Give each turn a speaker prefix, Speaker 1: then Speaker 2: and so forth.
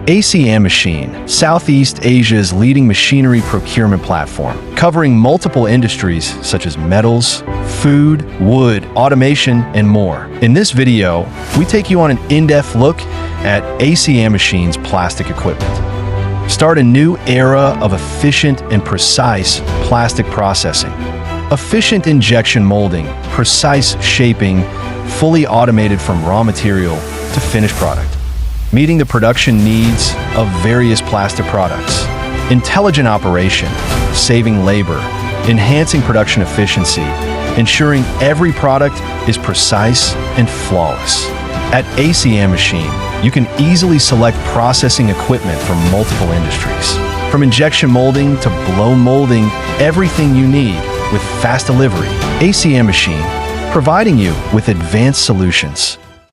Speaker 1: ASEANMACHINE, Southeast Asia's leading machinery procurement platform, covering multiple industries such as metals, food, wood, automation, and more. In this video, we take you on an in-depth look at ASEANMACHINE's plastic equipment. Start a new era of efficient and precise plastic processing. Efficient injection molding, precise shaping, fully automated from raw material to finished product, meeting the production needs of various plastic products. Intelligent operation, saving labor, enhancing production efficiency, ensuring every product is precise and flawless. At ASEANMACHINE, you can easily select processing equipment from multiple industries. From injection molding to blow molding, everything you need with fast delivery. ASEANMACHINE, providing you with advanced solutions.